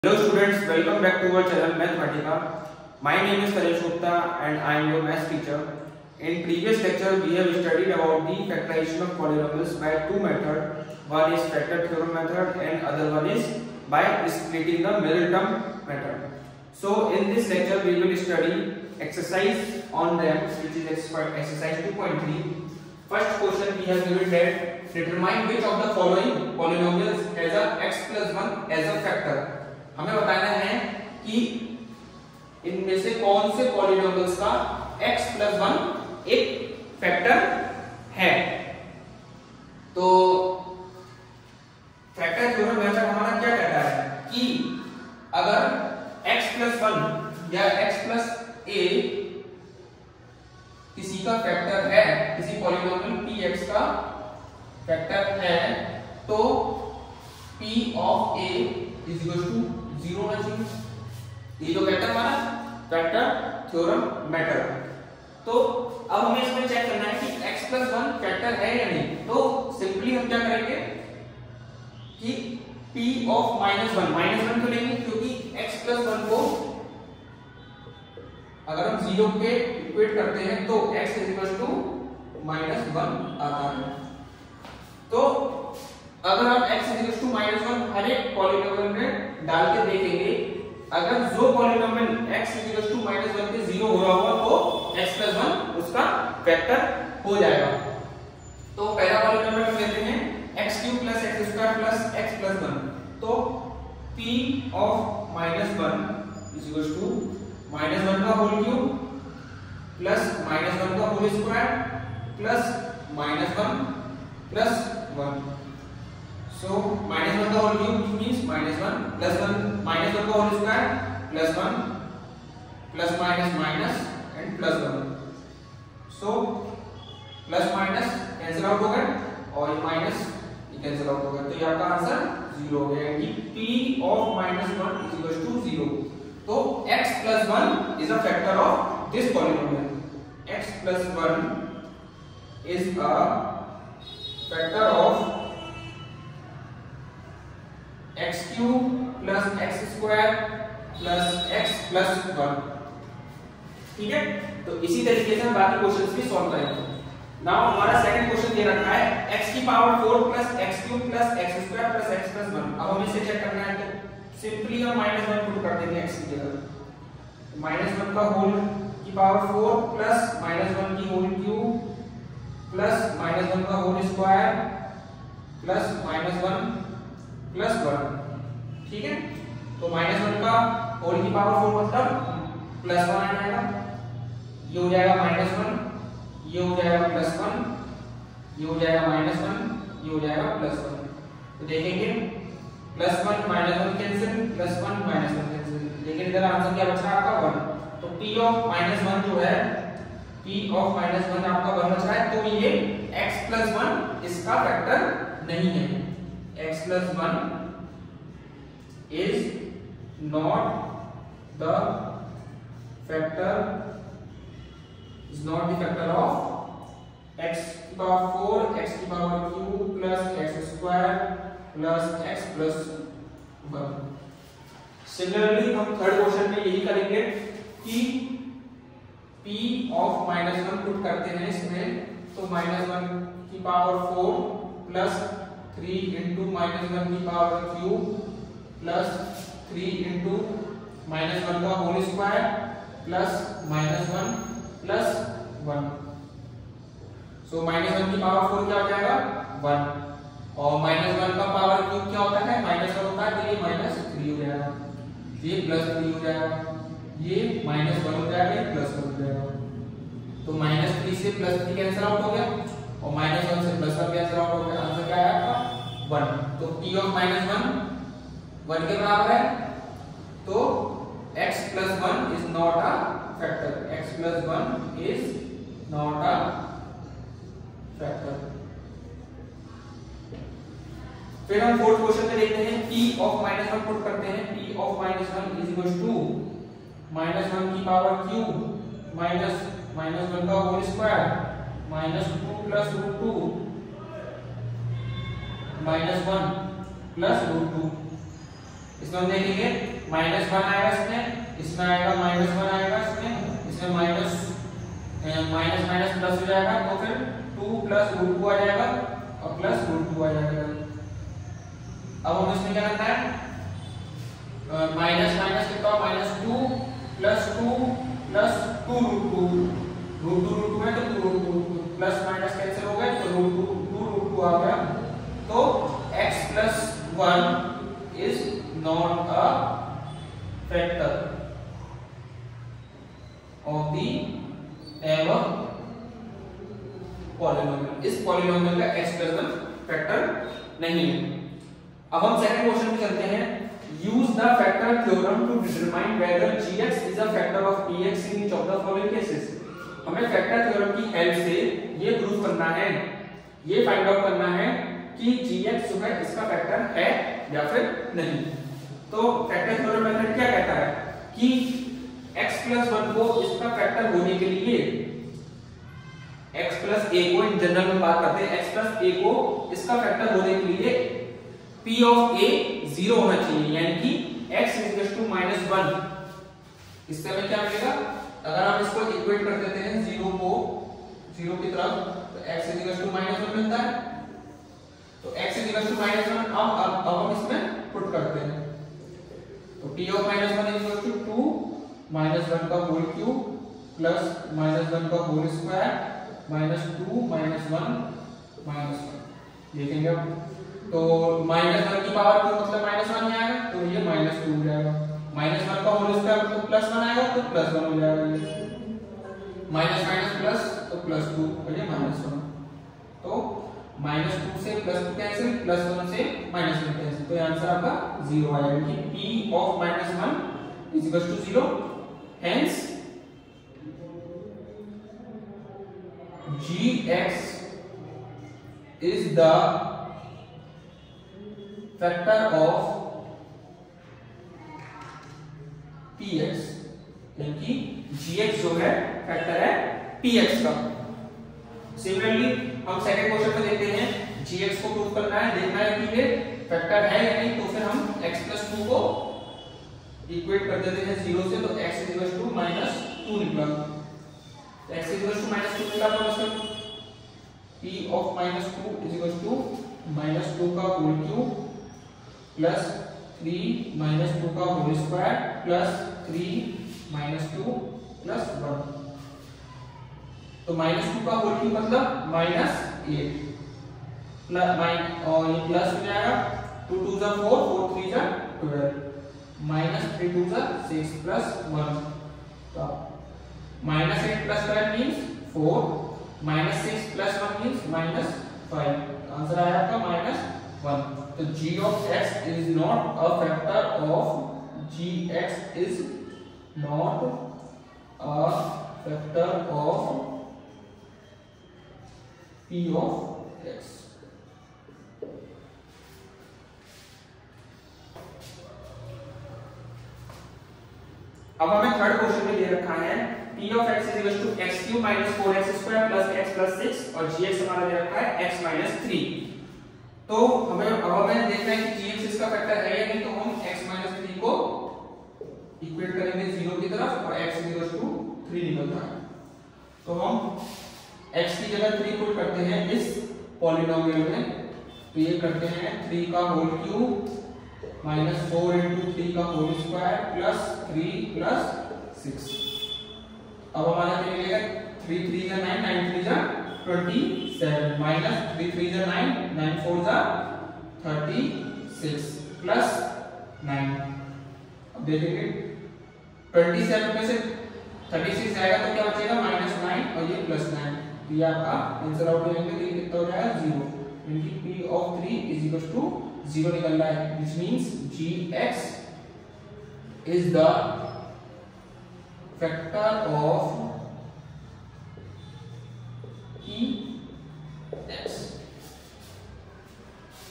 Hello students, welcome back to our channel Mathematica. My name is Karesh Gupta and I am your math teacher. In previous lecture we have studied about the factorization of polynomials by two methods. One is factor theorem method and other one is by splitting the middle term method. So in this lecture we will study exercise on them, which is exercise 2.3. First question we have given that determine which of the following polynomials has a x plus 1 as a factor. हमें बताना है कि इनमें से कौन से polynomials का x plus 1 एक फैक्टर है। तो फैक्टर थ्योरम मेथड हमारा क्या कहता है कि अगर x plus 1 या x plus a किसी का फैक्टर है, किसी पॉलिनोमियल px का फैक्टर है, तो p of a is equal to 0 होना चाहिए। ये जो फैक्टर हमारा फैक्टर थ्योरम मेथड। तो अब हमें इसमें चेक करना है कि x plus 1 फैक्टर है या नहीं। तो सिंपली हम क्या करेंगे कि p of -1 तो लेंगे, क्योंकि x plus 1 को अगर हम 0 के इक्वेट करते हैं तो x is equal to -1 आता है। तो अगर आप x is equal to -1 हर एक पॉलिनोमियल में डाल के देखेंगे, अगर जो polynomial x is equal to -1 पे 0 हो रहा होगा तो x plus 1 उसका फैक्टर हो जाएगा। तो पहला पॉलिनोमियल हम लेते हैं x³ plus x² plus x plus 1। तो p of -1 is equal to -1 का होल क्यूब प्लस -1 का whole square plus -1 plus 1। So -1 का होल क्यूब means -1 plus 1 -1 का whole square plus 1 plus minus and plus 1। So plus minus cancel out हो गए और minus ये cancel out हो गए, तो ये आपका आंसर 0 हो गया, यानी p of -1 is equal to 0। तो x plus 1 is a factor of this polynomial। x plus 1 is a factor of x³ plus x² plus x plus 1। ठीक है, तो इसी तरीके से हम बाकी क्वेश्चंस भी सॉल्व करेंगे। नाउ हमारा सेकंड क्वेश्चन दे रखा है x की power 4 plus x³ plus x² plus x plus 1। अब हमें इसे चेक करना है, तो सिंपली हम -1 पुट कर देंगे x की जगह। -1 का होल की पावर 4 प्लस -1 की होल क्यूब प्लस -1 का होल स्क्वायर प्लस -1 प्लस 1। ठीक है, तो -1 का होल की पावर 4 मतलब प्लस 1 आ जाएगा, ये हो जाएगा -1, ये हो जाएगा +1, ये हो जाएगा -1, ये हो जाएगा +1। तो देखेंगे +1 -1 कैंसिल, +1 -1 कैंसिल, लेकिन इधर आंसर क्या बच रहा है आपका 1। तो p of -1 जो है, p of -1 आपका 1 बच रहा है, तो ये x plus 1 इसका फैक्टर नहीं है। x plus 1 is not the factor of x की पावर 4 x की power cube plus x² plus x plus 1। Similarly हम थर्ड क्वेश्चन में यही करेंगे कि p of -1 पुट करते हैं इसमें, तो -1 की पावर 4 प्लस 3 into -1 की पावर क्यूब प्लस 3 into -1 का होल स्क्वायर प्लस -1 प्लस 1। सो -1 की पावर 4 क्या हो जाएगा 1, और -1 का पावर क्यूब क्या होता है -1 होता है, तो ये -3 हो जाएगा, ये +3 हो जाएगा, ये -1 हो जाएगा, ये +1 हो जाएगा। तो -3 से +3 कैंसिल आउट हो गया और -1 से +1 कैंसिल आउट हो गया, आंसर क्या है आपका 1। तो p of -1 1 के बराबर है, तो x plus 1 is not a factor, x plus 1 is not a factor। फिर हम फोर्थ क्वेश्चन में देखते हैं p of -1 पुट करते हैं, p of -1 is equal to -1 की पावर क्यूब माइनस -1 का होल स्क्वायर -2 प्लस √2 -1 प्लस √2। इसमें हम देखेंगे -1 आएगा, इसमें आएगा -1 आएगा, इसमें माइनस माइनस प्लस हो जाएगा, तो फिर 2 + √2 आ जाएगा और प्लस √2 आ जाएगा। अब हम इसमें क्या करना है, माइनस माइनस कितना, -2 + 2 + 2√2, √2 है तो 2√2, प्लस माइनस कैंसिल हो गए तो √2 आ गया। तो x + 1 is not a factor of the ever polynomial. इस पॉलिनोमियल का x + 1 फैक्टर नहीं है। अब हम सेकंड क्वेश्चन में चलते हैं। Use the factor theorem to determine whether gx is a factor of px in each of the following cases. हमें फैक्टर थ्योरम की हेल्प से ये प्रूव करना है, ये फाइंड आउट करना है कि gx जो है इसका फैक्टर है या फिर नहीं। तो फैक्टर थ्योरम मेथड क्या कहता है कि x + 1 को इसका फैक्टर होने के लिए x + a को इन जनरल में बात करते हैं, x + a को इसका फैक्टर होने के लिए p of a 0 होना चाहिए, यानी कि x = -1। इससे हमें क्या मिलेगा, अगर हम इसको इक्वेट कर देते हैं 0 को 0 की तरफ तो x = -1 मिलता है। तो x = -1 अब हम इसमें पुट करते हैं तो p of -1 = 2 -1 का होल क्यूब प्लस -1 का होल स्क्वायर -2 -1 -1 देखेंगे अब। तो -1 की पावर क्यूब मतलब -1 ही आएगा, तो ये -2 हो जाएगा। -1 का होल स्क्वायर मतलब +1 आएगा तो +1 हो जाएगा, ये माइनस प्लस तो +2 और ये -1। तो -2 से +2 कैंसिल, +1 से -1 कैंसिल, तो आंसर आपका 0 आएगा कि p of -1 = 0। Hence gx is the factor of px, यानी कि gx जो है फैक्टर है px का। सिमिलरली हम सेकंड क्वेश्चन में देखते हैं, gx को प्रूव करना है, देखना है कि ये फैक्टर है या नहीं। तो फिर हम x + 2 को इक्वेट कर देते हैं 0 से, तो x = -2 निकला। x = -2 निकला तो मतलब p of -2 = -2 का होल क्यूब प्लस 3 -2 का होल स्क्वायर प्लस 3 -2 प्लस 1। तो -2 का होल क्यूब मतलब -8 और ये प्लस हो जाएगा, 2 2 = 4 4 3 = 12 -3 2 = 6 प्लस 1। तो -8 + 12 means 4, -6 + 1 means -5। आंसर आया आपका -1। तो g of x is not a factor of gx is not a factor of p of x। अब हमें थर्ड क्वेश्चन में दे रखा है p of x = x³ - 4x² + x + 6 और gx हमारा दे रखा है x - 3। तो हमें देखना है कि gx इसका फैक्टर है या नहीं। तो हम x - 3 को इक्वेट करेंगे 0 की तरफ और x = 3 निकलता है। तो हम x की जगह 3 पुट करते हैं इस पॉलिनोमियल में, तो ये करते हैं 3 का होल क्यूब -4 × 3 का होल स्क्वायर प्लस 3 प्लस 6। अब हमारा क्या मिलेगा, 3 3 = 9 9 3 = 27 माइनस 3 3 = 9 9 4 = 36 प्लस 9। अब देखेंगे 27 में से 36 जाएगा तो क्या बचेगा, -9 और ये +9। तो ये आपका आंसर आउट हो जाएंगे, तो ये कितना हो जाएगा 0, यानी कि p of 3 = 0 निकल रहा है, which means gx is the factor of